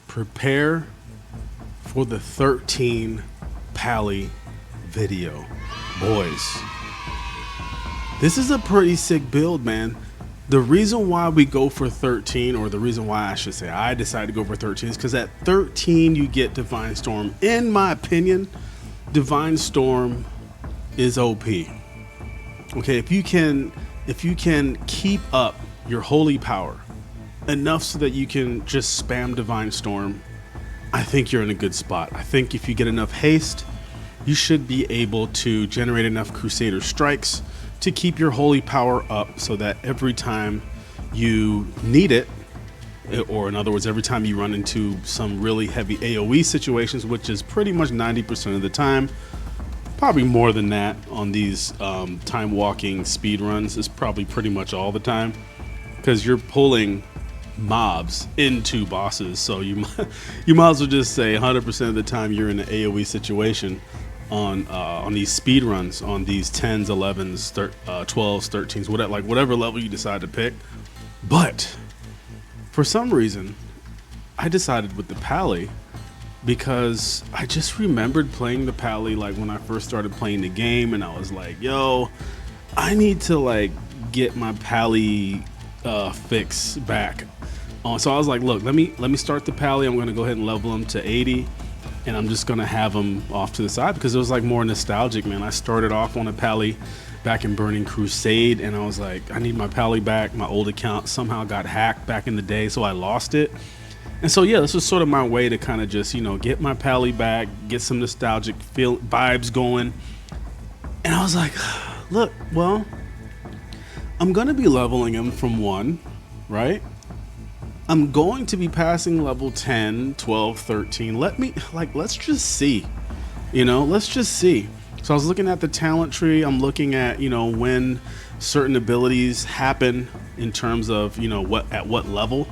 prepare for the 13 Pally video, boys. This is a pretty sick build, man. The reason why we go for 13, or the reason why I should say I decided to go for 13, is because at 13 you get Divine Storm. In my opinion, Divine Storm is OP. Okay, if you can keep up your holy power enough so that you can just spam Divine Storm, I think you're in a good spot. I think if you get enough haste, you should be able to generate enough Crusader strikes to keep your holy power up so that every time you need it, or in other words, every time you run into some really heavy AoE situations, which is pretty much 90% of the time, probably more than that on these time walking speed runs, is probably pretty much all the time, because you're pulling mobs into bosses. So you might as well just say 100% of the time you're in an AoE situation on these speed runs, on these 10s, 11s, 12s, 13s, whatever level you decide to pick. But for some reason, I decided with the Pally, because I just remembered playing the Pally like when I first started playing the game, and I was like, yo, I need to like get my Pally fix back. So I was like, look, let me start the Pally. I'm gonna go ahead and level him to 80, and I'm just gonna have him off to the side because it was like more nostalgic, man. I started off on a Pally back in Burning Crusade, and I was like, I need my Pally back. My old account somehow got hacked back in the day, so I lost it. And so yeah, this was sort of my way to kind of just, you know, get my Pally back, get some nostalgic vibes going. And I was like, look, well, I'm gonna be leveling him from 1, right? I'm going to be passing level 10, 12, 13. Let's just see, you know, let's just see. So I was looking at the talent tree. I'm looking at, you know, when certain abilities happen in terms of, you know, at what level.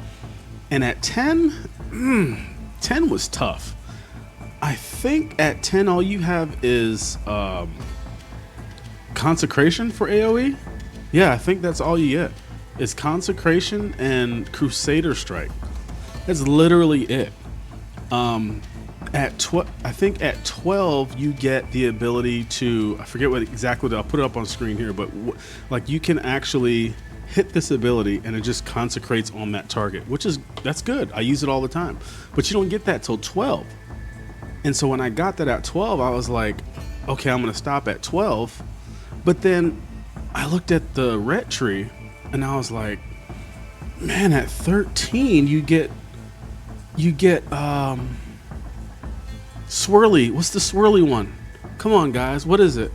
And at 10, 10 was tough. I think at 10, all you have is Consecration for AoE. Yeah, I think that's all you get. It's Consecration and Crusader Strike. That's literally it. I think at 12 you get the ability to, I forget what exactly, I'll put it up on screen here, but like you can actually hit this ability and it just consecrates on that target, that's good. I use it all the time, but you don't get that till 12. And so when I got that at 12, I was like, okay, I'm gonna stop at 12. But then I looked at the ret tree and I was like, man, at 13 you get swirly. What's the swirly one? Come on, guys, what is it?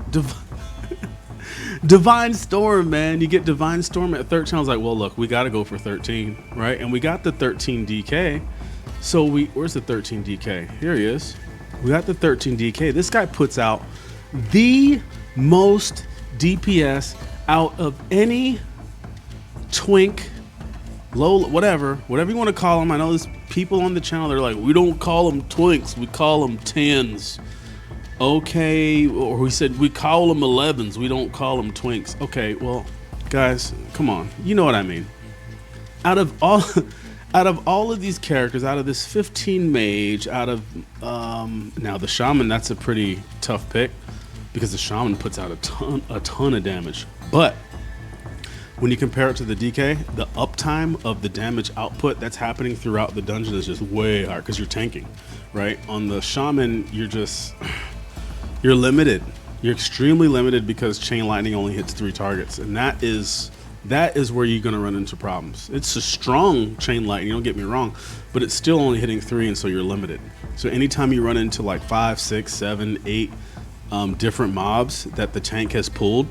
Divine Storm, man. You get Divine Storm at 13. I was like, well, look, we got to go for 13, right? And we got the 13 DK. So where's the 13 DK? Here he is. We got the 13 DK. This guy puts out the most DPS out of any twink, low, whatever you want to call them. I know there's people on the channel, they're like, we don't call them twinks, we call them 10s. Okay, or we said we call them 11s, we don't call them twinks. Okay, well, guys, come on, you know what I mean. Out of all of these characters, out of this 15 mage, out of now the shaman, that's a pretty tough pick because the shaman puts out a ton of damage. But when you compare it to the DK, the uptime of the damage output that's happening throughout the dungeon is just way higher because you're tanking, right? On the shaman, you're limited. You're extremely limited because chain lightning only hits 3 targets, and that is where you're gonna run into problems. It's a strong chain lightning, don't get me wrong, but it's still only hitting 3, and so you're limited. So anytime you run into like 5, 6, 7, 8 different mobs that the tank has pulled,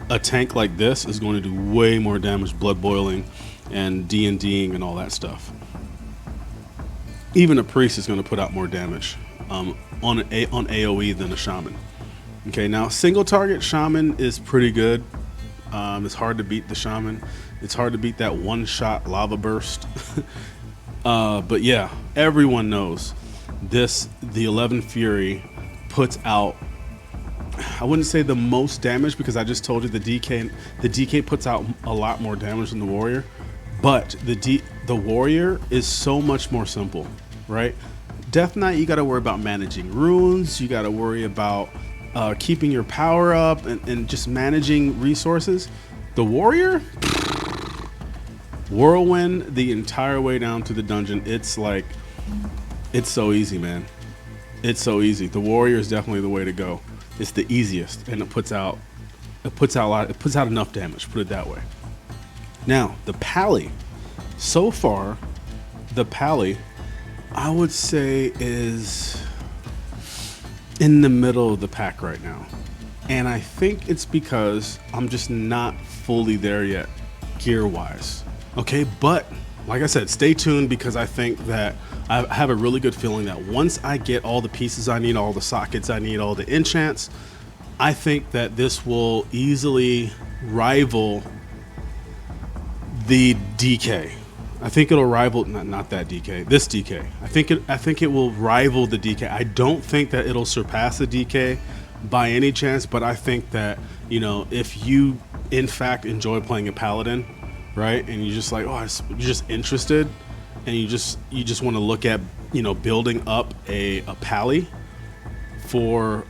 a tank like this is going to do way more damage, blood boiling and D&Ding and all that stuff. Even a priest is going to put out more damage on AoE than a shaman. Okay, now single target shaman is pretty good. It's hard to beat the shaman. It's hard to beat that one-shot lava burst. But yeah, everyone knows the 11 Fury puts out, I wouldn't say the most damage because I just told you the DK puts out a lot more damage than the warrior, but the warrior is so much more simple. right? Death Knight, you got to worry about managing runes. You got to worry about keeping your power up and just managing resources. The Warrior, whirlwind the entire way down to the dungeon. It's like, it's so easy, man. It's so easy. The Warrior is definitely the way to go. It's the easiest, and it puts out enough damage, put it that way. Now, the Pally. So far, the Pally, I would say, is in the middle of the pack right now. And I think it's because I'm just not fully there yet, gear-wise. Okay, but like I said, stay tuned, because I think that I have a really good feeling that once I get all the pieces I need, all the sockets I need, all the enchants, I think that this will easily rival the DK. I think it'll rival not that DK, this DK. I think it will rival the DK. I don't think that it'll surpass the DK by any chance, but I think that, you know, if you in fact enjoy playing a Paladin, right, and you just like, oh, you're just interested, and you just want to look at, you know, building up a Pally for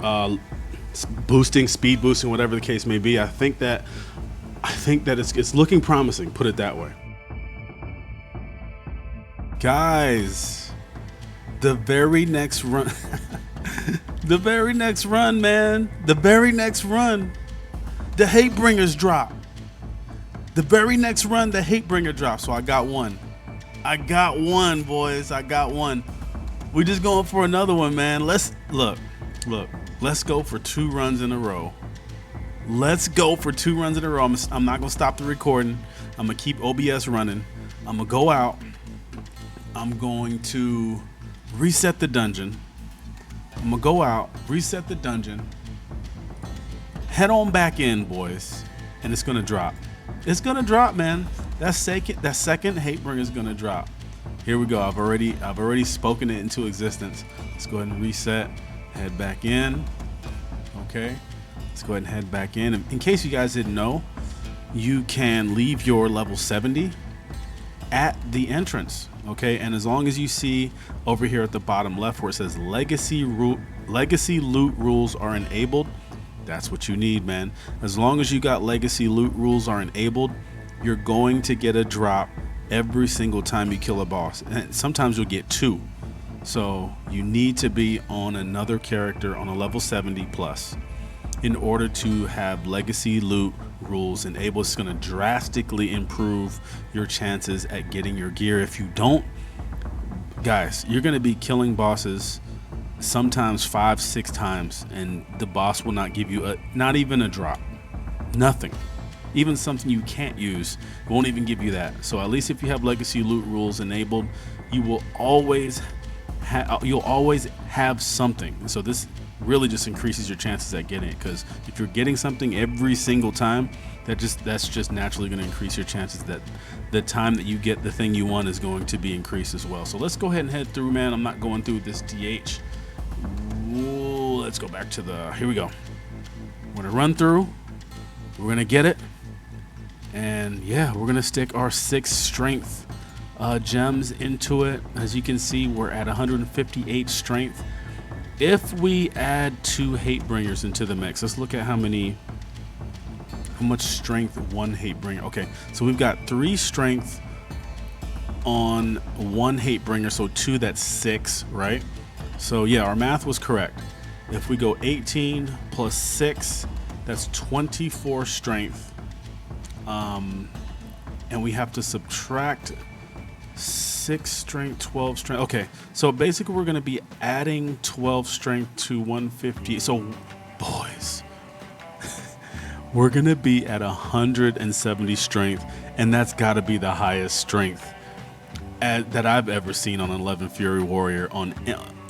boosting, speed boosting, whatever the case may be, I think that it's looking promising, put it that way. Guys, the very next run the very next run, man, the Hatebringers drop. The very next run, the Hatebringer drops. So I got one, boys. I got one. We just going for another one, man. Let's look. Let's go for 2 runs in a row. Let's go for 2 runs in a row. I'm not gonna stop the recording. I'm gonna keep OBS running. I'm gonna go out. I'm going to reset the dungeon. I'm gonna go out, reset the dungeon, head on back in, boys, and it's gonna drop. It's gonna drop, man. That second Hatebringer is gonna drop. Here we go. I've already spoken it into existence. Let's go ahead and reset. Head back in. Okay. Let's go ahead and head back in. In case you guys didn't know, you can leave your level 70 at the entrance. Okay, and as long as you see over here at the bottom left where it says legacy loot rules are enabled, that's what you need, man. As long as you got legacy loot rules are enabled, you're going to get a drop every single time you kill a boss, and sometimes you'll get 2. So you need to be on another character on a level 70 plus in order to have legacy loot rules enabled. It's going to drastically improve your chances at getting your gear. If you don't, guys, you're going to be killing bosses sometimes 5-6 times, and the boss will not give you not even a drop, nothing. Even something you can't use won't even give you that. So at least if you have legacy loot rules enabled, you will always have something. And so this really just increases your chances at getting it, because if you're getting something every single time, that's just naturally going to increase your chances that the time that you get the thing you want is going to be increased as well. So let's go ahead and head through, man. I'm not going through this DH. Ooh, let's go back to here we go. We're gonna run through, we're gonna get it, and yeah, we're gonna stick our 6 strength gems into it. As you can see, we're at 158 strength. If we add 2 Hatebringers into the mix, let's look at how much strength 1 Hatebringer. Okay, so we've got 3 strength on 1 Hatebringer, so 2, that's 6, right? So yeah, our math was correct. If we go 18 plus 6, that's 24 strength. And we have to subtract 6 strength, 12 strength. Okay, so basically we're going to be adding 12 strength to 150. So boys, we're going to be at 170 strength, and that's got to be the highest strength that I've ever seen on an 11 Fury Warrior on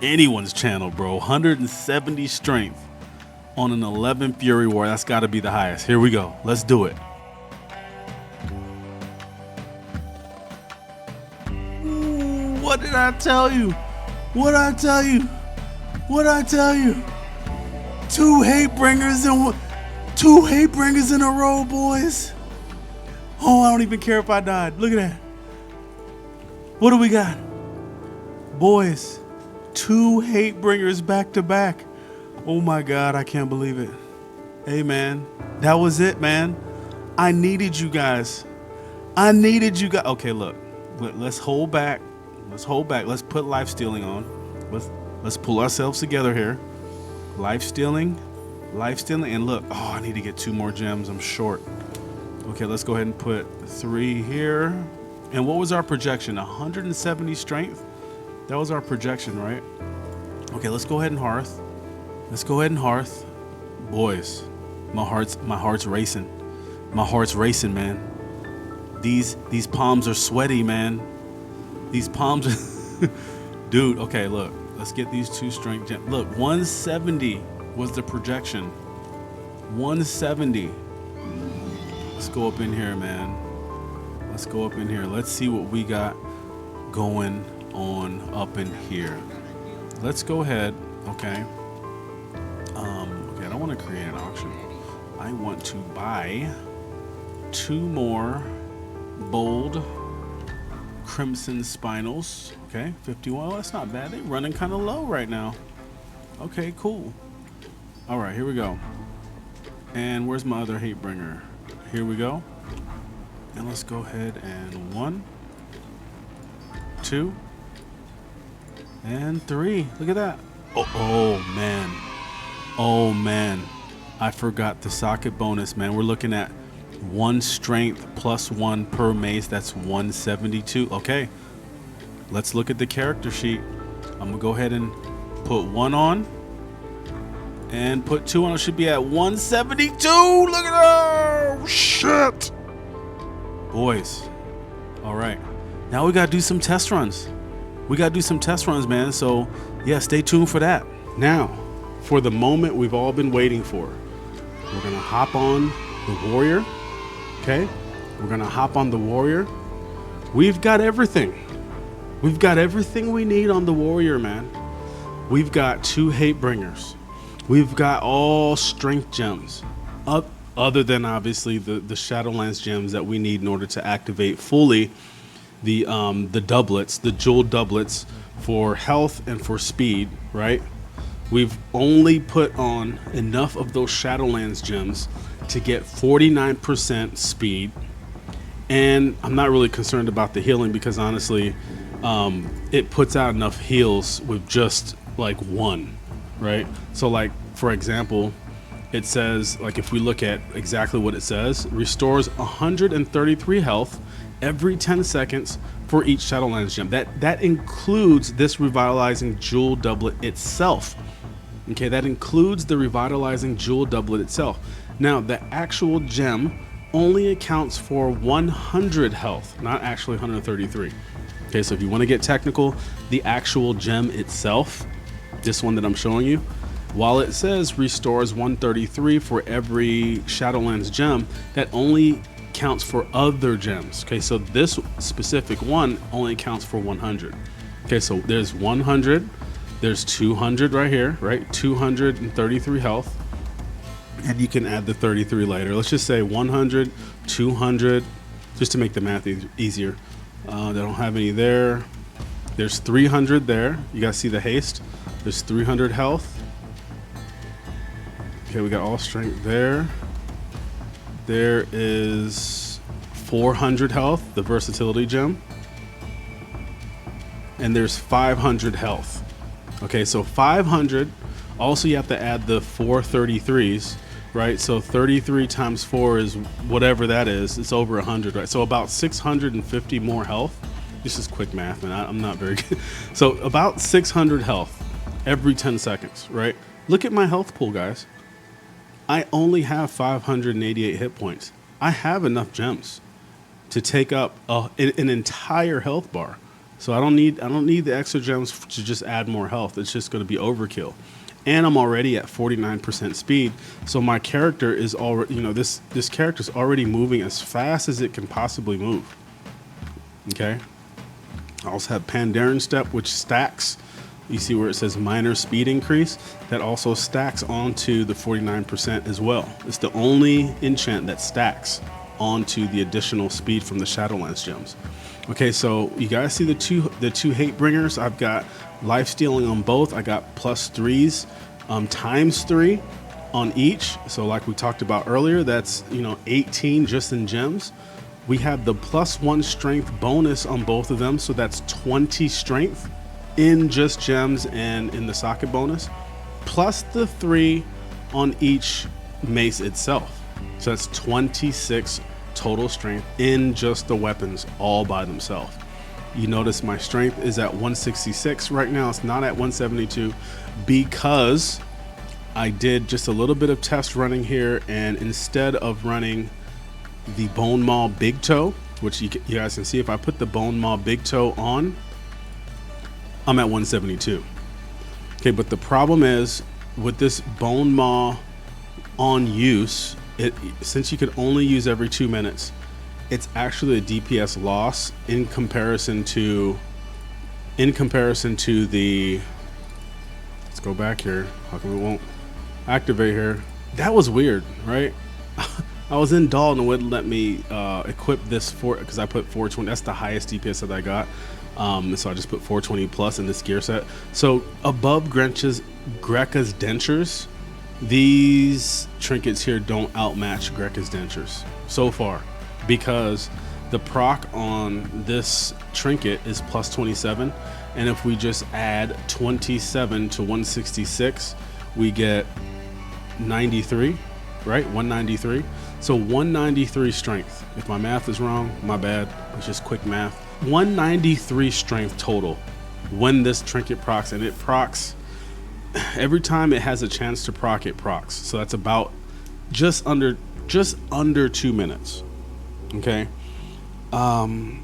anyone's channel, bro. 170 strength on an 11 Fury Warrior. That's got to be the highest. Here we go. Let's do it. What did I tell you? What I tell you? 2 Hatebringers in a row, boys. Oh, I don't even care if I died. Look at that. What do we got? Boys, 2 Hatebringers back to back. Oh my God, I can't believe it. Hey man, that was it, man. I needed you guys. Okay, look, let's hold back. Let's put life stealing on. Let's pull ourselves together here. Life stealing, and look. Oh, I need to get 2 more gems. I'm short. Okay, let's go ahead and put 3 here. And what was our projection? 170 strength. That was our projection, right? Okay, let's go ahead and hearth. Boys, my heart's racing. My heart's racing, man. These palms are sweaty, man. These palms are dude, okay, look. Let's get these 2 strength gems. Look, 170 was the projection. 170. Let's go up in here, man. Let's see what we got going on up in here. Let's go ahead, okay. Okay, I don't want to create an auction. I want to buy 2 more bold crimson spinels. Okay, 51. Well, that's not bad. They're running kind of low right now. Okay, cool. All right, here we go. And where's my other Hatebringer? Here we go. And let's go ahead and 1, 2, and 3. Look at that. Oh man. I forgot the socket bonus, man. We're looking at 1 strength plus 1 per mace. That's 172. Okay. Let's look at the character sheet. I'm gonna go ahead and put 1 on and put 2 on. It should be at 172. Look at that. Shit. Boys. All right. Now we gotta do some test runs. Man. So yeah, stay tuned for that. Now, for the moment we've all been waiting for, we're gonna hop on the warrior. Okay? We're gonna hop on the warrior. We've got everything. We've got everything we need on the warrior, man. We've got 2 Hatebringers. We've got all strength gems. Other than obviously the Shadowlands gems that we need in order to activate fully the doublets, the jewel doublets for health and for speed, right? We've only put on enough of those Shadowlands gems to get 49% speed. And I'm not really concerned about the healing because honestly, it puts out enough heals with just like 1, right? So like, for example, it says, like if we look at exactly what it says, restores 133 health every 10 seconds for each Shadowlands gem. That includes this revitalizing jewel doublet itself. Okay, that includes the revitalizing jewel doublet itself. Now, the actual gem only accounts for 100 health, not actually 133. Okay, so if you want to get technical, the actual gem itself, this one that I'm showing you, while it says restores 133 for every Shadowlands gem, that only counts for other gems. Okay, so this specific one only counts for 100. Okay, so there's 100, there's 200 right here, right? 233 health. And you can add the 33 later. Let's just say 100, 200, just to make the math easier. They don't have any there. There's 300 there. You guys see the haste? There's 300 health. Okay, we got all strength there. There is 400 health, the versatility gem. And there's 500 health. Okay, so 500. Also, you have to add the 433s, right? So 33 times 4 is whatever that is. It's over 100, right? So about 650 more health. This is quick math, and I'm not very good. So about 600 health every 10 seconds, right? Look at my health pool, guys. I only have 588 hit points. I have enough gems to take up an entire health bar. So I don't need the extra gems to just add more health. It's just going to be overkill. And I'm already at 49% speed. So my character is already, this character is already moving as fast as it can possibly move. Okay. I also have Pandaren Step, which stacks. You see where it says minor speed increase? That also stacks onto the 49% as well. It's the only enchant that stacks onto the additional speed from the Shadowlands gems. Okay, so you guys see the two Hatebringers. I've got life stealing on both. I got +3s, ×3 on each. So like we talked about earlier, that's 18 just in gems. We have the +1 strength bonus on both of them, so that's 20 strength in just gems and in the socket bonus, plus the 3 on each mace itself. So that's 26 total strength in just the weapons all by themselves. You notice my strength is at 166 right now. It's not at 172 because I did just a little bit of test running here, and instead of running the Bone Maw Big Toe, which you guys can see, if I put the Bone Maw Big Toe on, I'm at 172. Okay, but the problem is with this Bone Maw on use, since you could only use every 2 minutes, it's actually a DPS loss in comparison to the, let's go back here. How come it won't activate here? That was weird, right? I was in Dalton and wouldn't let me equip this because I put 420. That's the highest DPS that I got. So I just put 420 plus in this gear set. So above Greca's dentures, these trinkets here don't outmatch Greca's dentures so far, because the proc on this trinket is +27, and if we just add 27 to 166, we get 93, right? 193. So 193 strength. If my math is wrong, my bad. It's just quick math. 193 strength total when this trinket procs, and it procs every time it has a chance to proc, it procs. So that's about just under 2 minutes. Okay. And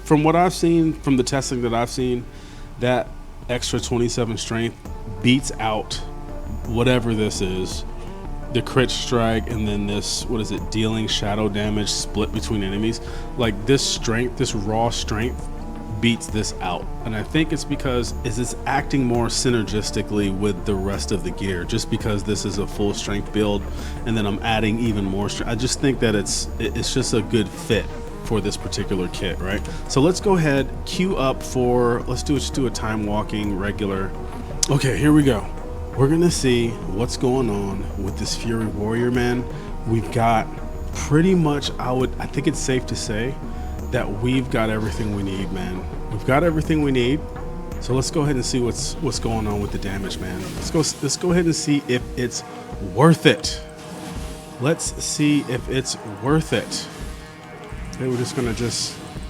from what I've seen, from the testing that I've seen, that extra 27 strength beats out whatever this is, the crit strike, and then this, what is it, dealing shadow damage split between enemies. Like this strength, this raw strength beats this out, and I think it's because it's acting more synergistically with the rest of the gear, just because this is a full strength build and then I'm adding even more strength. I just think that it's just a good fit for this particular kit, right? So let's go ahead, queue up for, let's just do a time walking regular. Okay, here we go. We're gonna see what's going on with this Fury Warrior, man. We've got pretty much, I think it's safe to say that we've got everything we need, man. We've got everything we need. So let's go ahead and see what's going on with the damage, man. Let's go ahead and see if it's worth it. Let's see if it's worth it. Okay, we're just gonna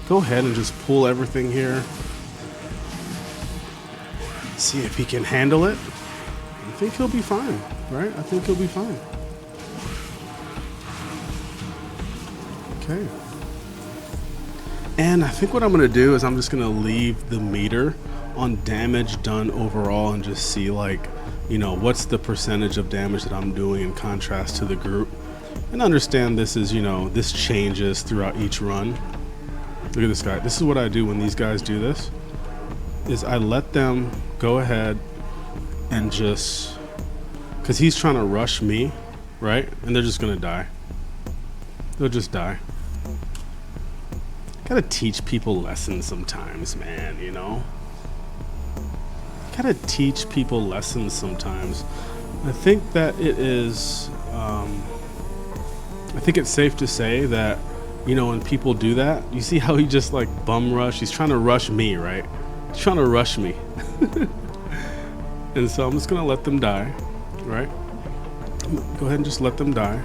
go ahead and just pull everything here. See if he can handle it. I think he'll be fine, right? I think he'll be fine. Okay. And I think what I'm gonna do is I'm just gonna leave the meter on damage done overall and just see, like, what's the percentage of damage that I'm doing in contrast to the group. And understand this is, this changes throughout each run. Look at this guy. This is what I do when these guys do this, is I let them go ahead and just, because he's trying to rush me, right? And they're just gonna die. They'll just die. Gotta teach people lessons sometimes, man, Gotta teach people lessons sometimes. I think that it is, I think it's safe to say that, when people do that, you see how he just like bum rush? He's trying to rush me, right? He's trying to rush me. And so I'm just gonna let them die, right? Go ahead and just let them die.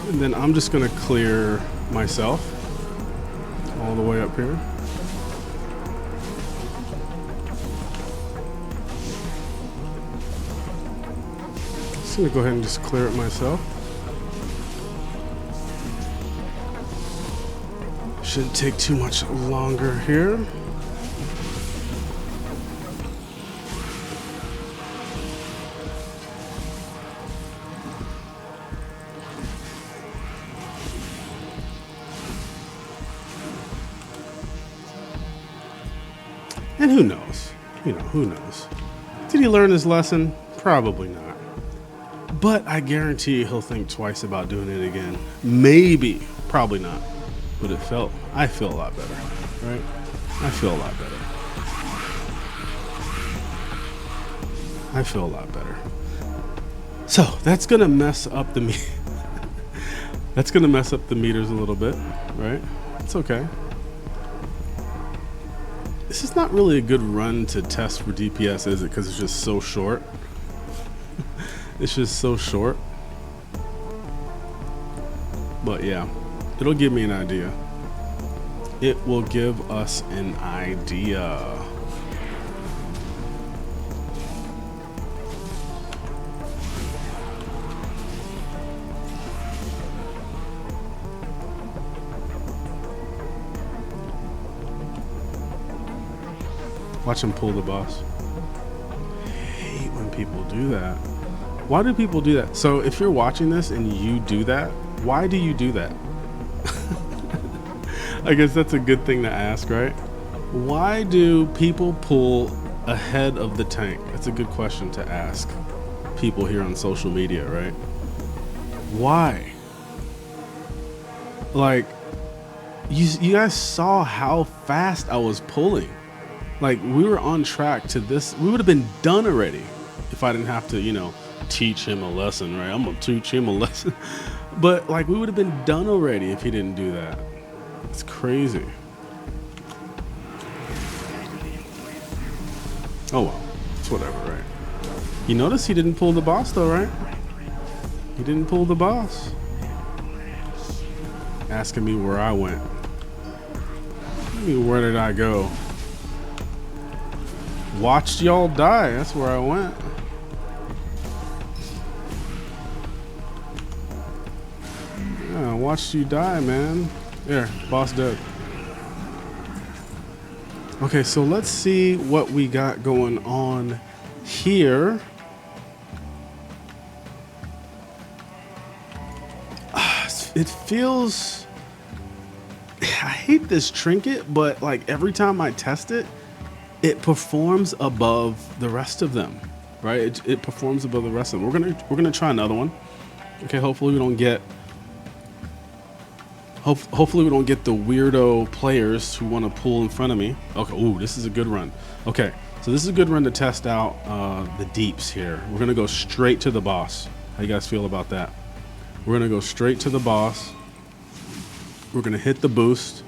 And then I'm just gonna clear myself all the way up here. Just gonna go ahead and just clear it myself. Shouldn't take too much longer here. And who knows? Who knows? Did he learn his lesson? Probably not. But I guarantee he'll think twice about doing it again. Maybe, probably not. But I feel a lot better, right? I feel a lot better. I feel a lot better. So that's gonna mess up the that's gonna mess up the meters a little bit, right? It's okay. This is not really a good run to test for DPS, is it? Because it's just so short. It's just so short. But yeah, it'll give me an idea. It will give us an idea. Watch him pull the boss. I hate when people do that. Why do people do that? So if you're watching this and you do that, why do you do that? I guess that's a good thing to ask, right? Why do people pull ahead of the tank? That's a good question to ask people here on social media, right? Why? Like, you guys saw how fast I was pulling. Like, we were on track to this. We would have been done already if I didn't have to, you know, teach him a lesson, right? I'm gonna teach him a lesson. But like, we would have been done already if he didn't do that. It's crazy. Oh well, it's whatever, right? You notice he didn't pull the boss though, right? He didn't pull the boss. Asking me where I went. Where did I go? Watched y'all die. That's where I went. Yeah, I watched you die, man. There, boss dead. Okay, so let's see what we got going on here. It feels... I hate this trinket, but like every time I test it, it performs above the rest of them, right? It performs above the rest of them. We're gonna try another one. Okay, hopefully we don't get hopefully we don't get the weirdo players who want to pull in front of me. Okay, ooh, this is a good run. Okay, so this is a good run to test out the deeps here. We're gonna go straight to the boss. How you guys feel about that? We're gonna go straight to the boss. We're gonna hit the boost.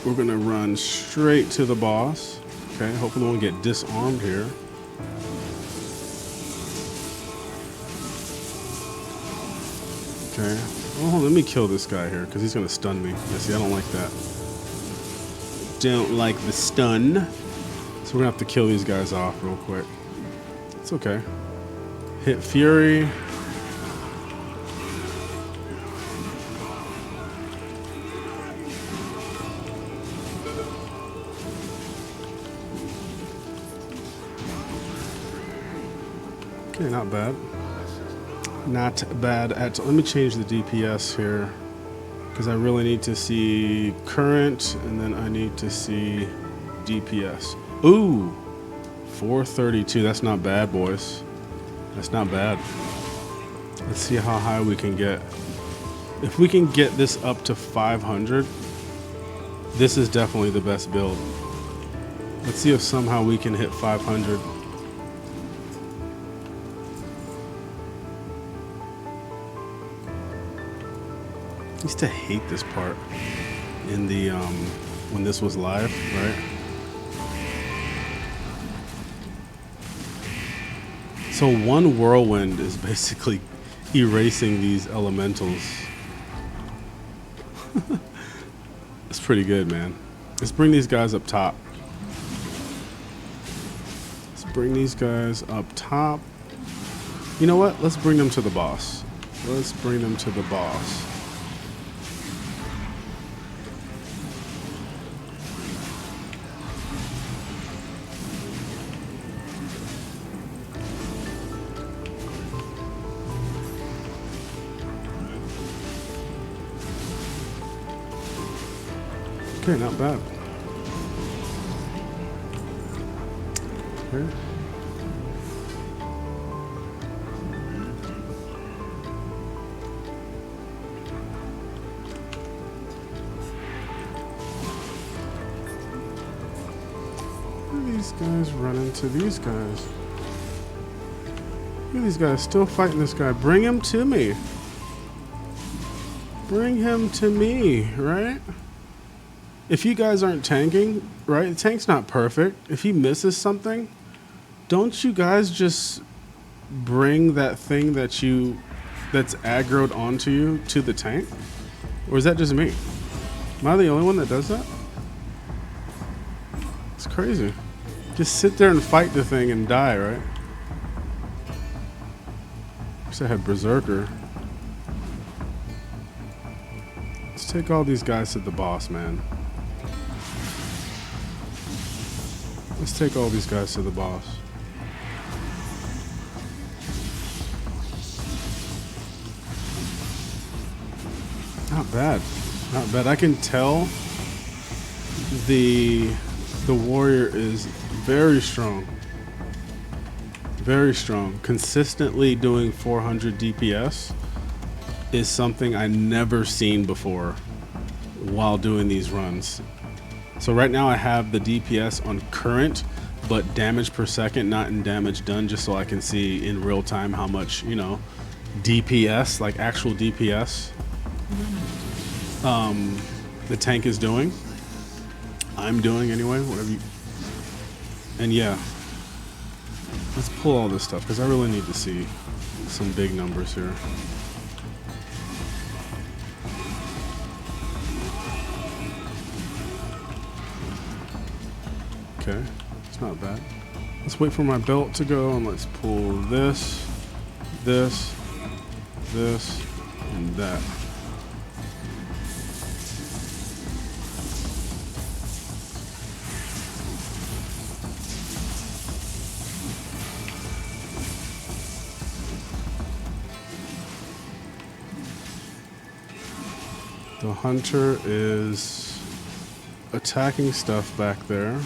We're gonna run straight to the boss. Okay, hopefully we won't get disarmed here. Okay, oh, let me kill this guy here because he's gonna stun me. Yeah, see, I don't like that. Don't like the stun. So we're gonna have to kill these guys off real quick. It's okay. Hit Fury. Okay, not bad. Not bad at all. Let me change the DPS here because I really need to see current and then I need to see DPS. Ooh, 432. That's not bad, boys. That's not bad. Let's see how high we can get. If we can get this up to 500, this is definitely the best build. Let's see if somehow we can hit 500. I used to hate this part in the when this was live, right? So one whirlwind is basically erasing these elementals. It's pretty good, man. Let's bring these guys up top. Let's bring these guys up top. You know what? Let's bring them to the boss. Let's bring them to the boss. Okay, not bad. Okay. at these guys run into these guys. Look at these guys still fighting this guy. Bring him to me. Bring him to me, right? If you guys aren't tanking, right? The tank's not perfect. If he misses something, don't you guys just bring that thing that's aggroed onto you to the tank? Or is that just me? Am I the only one that does that? It's crazy. Just sit there and fight the thing and die, right? I wish I had Berserker. Let's take all these guys to the boss, man. Let's take all these guys to the boss. Not bad. Not bad. I can tell the warrior is very strong. Very strong. Consistently doing 400 DPS is something I never seen before while doing these runs. So right now I have the DPS on current, but damage per second, not in damage done, just so I can see in real time how much, you know, DPS, like actual DPS, the tank is doing. I'm doing anyway, whatever you. And yeah, let's pull all this stuff because I really need to see some big numbers here. Okay, it's not bad. Let's wait for my belt to go and let's pull this, this, this, and that. The hunter is attacking stuff back there.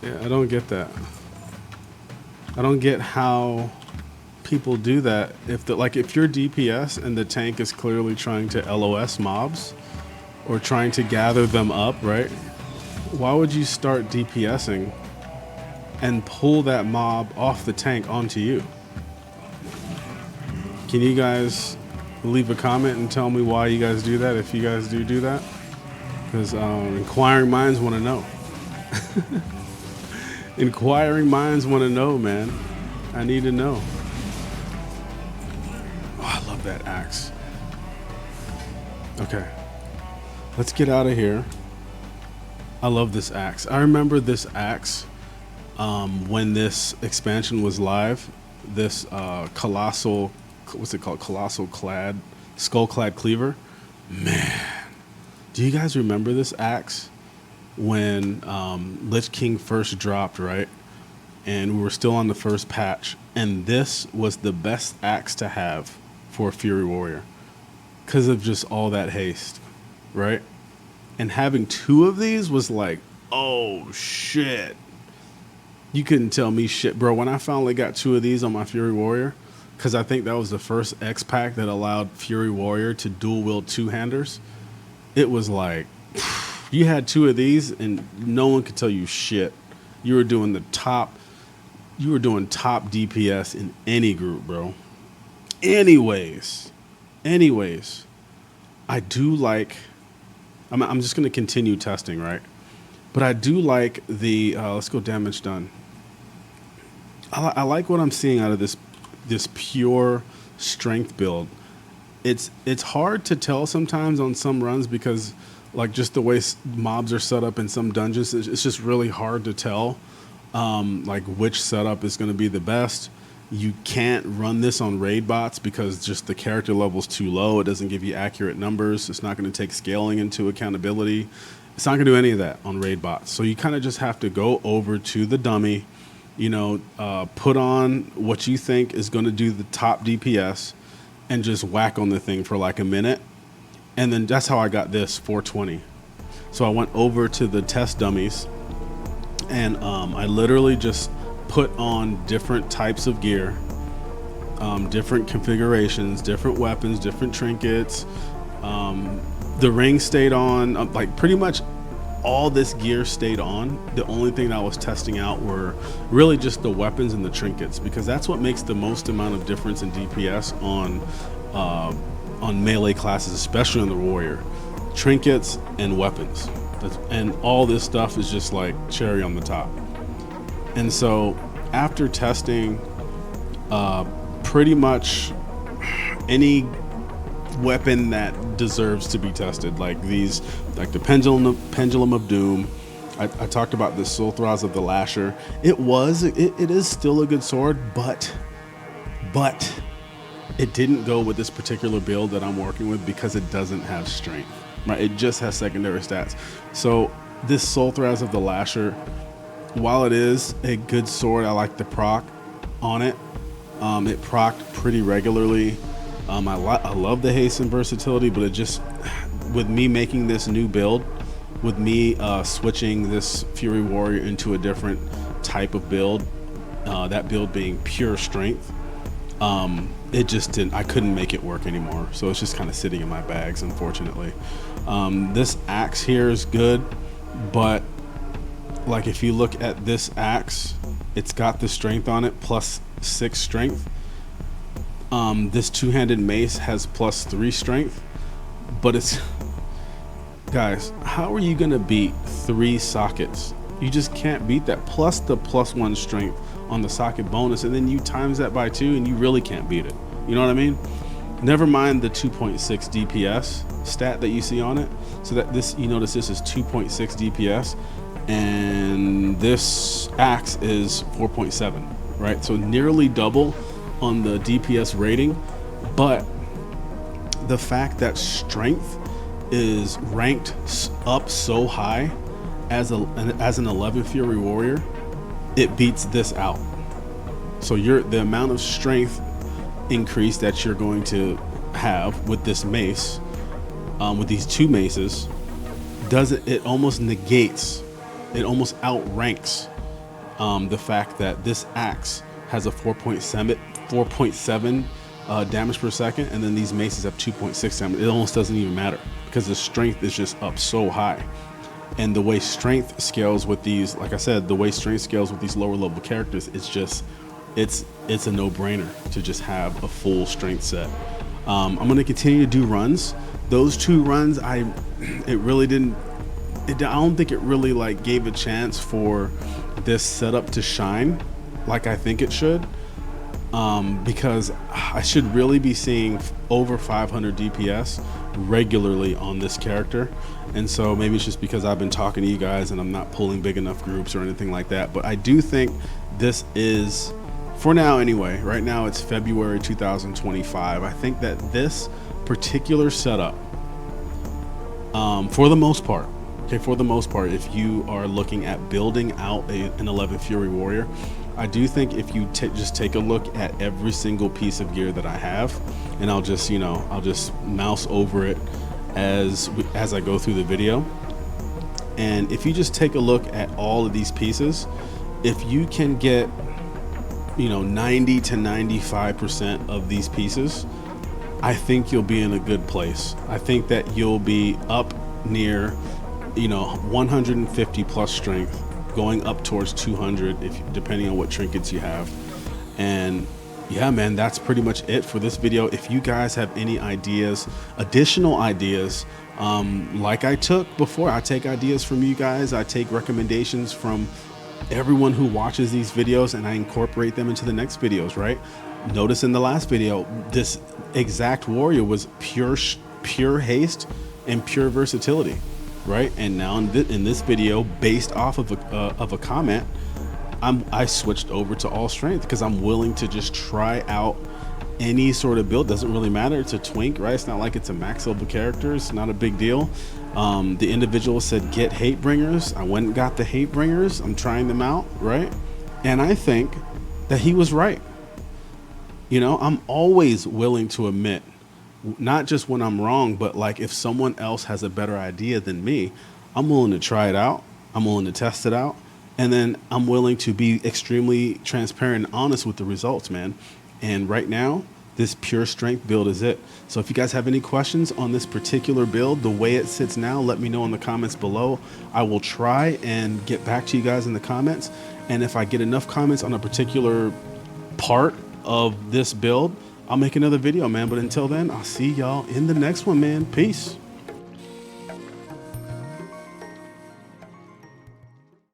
Yeah, I don't get that. I don't get how people do that. If you're DPS and the tank is clearly trying to LOS mobs or trying to gather them up, right? Why would you start DPSing and pull that mob off the tank onto you? Can you guys leave a comment and tell me why you guys do that, if you guys do that? Because inquiring minds want to know. Inquiring minds want to know, man. I need to know. Oh, I love that axe. Okay. Let's get out of here. I love this axe. I remember this axe when this expansion was live. This colossal, what's it called? Colossal clad, skull clad cleaver. Man, do you guys remember this axe when Lich King first dropped, right? And we were still on the first patch, and this was the best axe to have for a Fury Warrior because of just all that haste, right? And having two of these was like, oh shit. You couldn't tell me shit, bro. When I finally got two of these on my Fury Warrior, because I think that was the first X pack that allowed Fury Warrior to dual wield two-handers, it was like, you had two of these and no one could tell you shit. You were doing top DPS in any group, bro. Anyways, I do like, I'm just going to continue testing, right? But I do like the, let's go damage done. I like what I'm seeing out of this pure strength build. It's hard to tell sometimes on some runs because like just the way mobs are set up in some dungeons, it's just really hard to tell like which setup is going to be the best. You can't run this on raid bots because just the character level's too low. It doesn't give you accurate numbers. It's not going to take scaling into accountability. It's not going to do any of that on raid bots. So you kind of just have to go over to the dummy, you know, put on what you think is going to do the top DPS and just whack on the thing for like a minute. And then that's how I got this 420. So I went over to the test dummies and I literally just put on different types of gear different configurations, different weapons, different trinkets. The ring stayed on, like pretty much all this gear stayed on. The only thing that I was testing out were really just the weapons and the trinkets, because that's what makes the most amount of difference in DPS on melee classes, especially on the warrior. Trinkets and weapons, and all this stuff is just like cherry on the top. And so after testing pretty much any weapon that deserves to be tested, like the pendulum of doom, I talked about the soul throws of the lasher. It is still a good sword, but it didn't go with this particular build that I'm working with because it doesn't have strength, right? It just has secondary stats. So this soul throws of the lasher, while it is a good sword, I like the proc on it. It procced pretty regularly. I love the haste and versatility, but it just, with me making this new build, with me switching this Fury Warrior into a different type of build, that build being pure strength, it just didn't, I couldn't make it work anymore. So it's just kind of sitting in my bags, unfortunately. This axe here is good, but like if you look at this axe, it's got the strength on it, plus 6 strength. This two-handed mace has plus 3 strength, but it's, guys, how are you gonna beat 3 sockets? You just can't beat that, plus the plus 1 strength on the socket bonus, and then you times that by 2 and you really can't beat it. You know what I mean? Never mind the 2.6 DPS stat that you see on it. So that this, you notice this is 2.6 DPS, and this axe is 4.7, right? So nearly double on the DPS rating, but the fact that strength is ranked up so high as an 11 Fury Warrior, it beats this out. So the amount of strength increase that you're going to have with this mace, with these 2 maces, it almost negates, it almost outranks the fact that this axe has a 4.7 damage per second, and then these maces have 2.6 damage. It almost doesn't even matter because the strength is just up so high. And the way strength scales with these, like I said, the way strength scales with these lower level characters, it's just, it's a no-brainer to just have a full strength set. I'm going to continue to do runs. Those 2 runs, I don't think it really like gave a chance for this setup to shine like I think it should, because I should really be seeing over 500 DPS regularly on this character. And so maybe it's just because I've been talking to you guys and I'm not pulling big enough groups or anything like that, but I do think this is, for now anyway, right now it's February 2025, I think that this particular setup, for the most part, if you are looking at building out an 11 Fury Warrior, I do think if you just take a look at every single piece of gear that I have, and I'll just mouse over it as I go through the video, and if you just take a look at all of these pieces, if you can get 90 to 95% of these pieces, I think you'll be in a good place. I think that you'll be up near 150 plus strength, going up towards 200 depending on what trinkets you have. And yeah, man, that's pretty much it for this video. If you guys have any ideas, additional ideas, like I took before, I take ideas from you guys, I take recommendations from everyone who watches these videos, and I incorporate them into the next videos, right? Notice in the last video, this exact warrior was pure haste and pure versatility, right? And now in this video, based off of a comment, I switched over to all strength because I'm willing to just try out any sort of build. Doesn't really matter. It's a twink, right? It's not like it's a max level character. It's not a big deal. The individual said get Hatebringers. I went and got the Hatebringers. I'm trying them out, right? And I think that he was right. I'm always willing to admit, not just when I'm wrong, but like if someone else has a better idea than me, I'm willing to try it out. I'm willing to test it out. And then I'm willing to be extremely transparent and honest with the results, man. And right now, this pure strength build is it. So if you guys have any questions on this particular build, the way it sits now, let me know in the comments below. I will try and get back to you guys in the comments. And if I get enough comments on a particular part of this build, I'll make another video, man. But until then, I'll see y'all in the next one, man. Peace.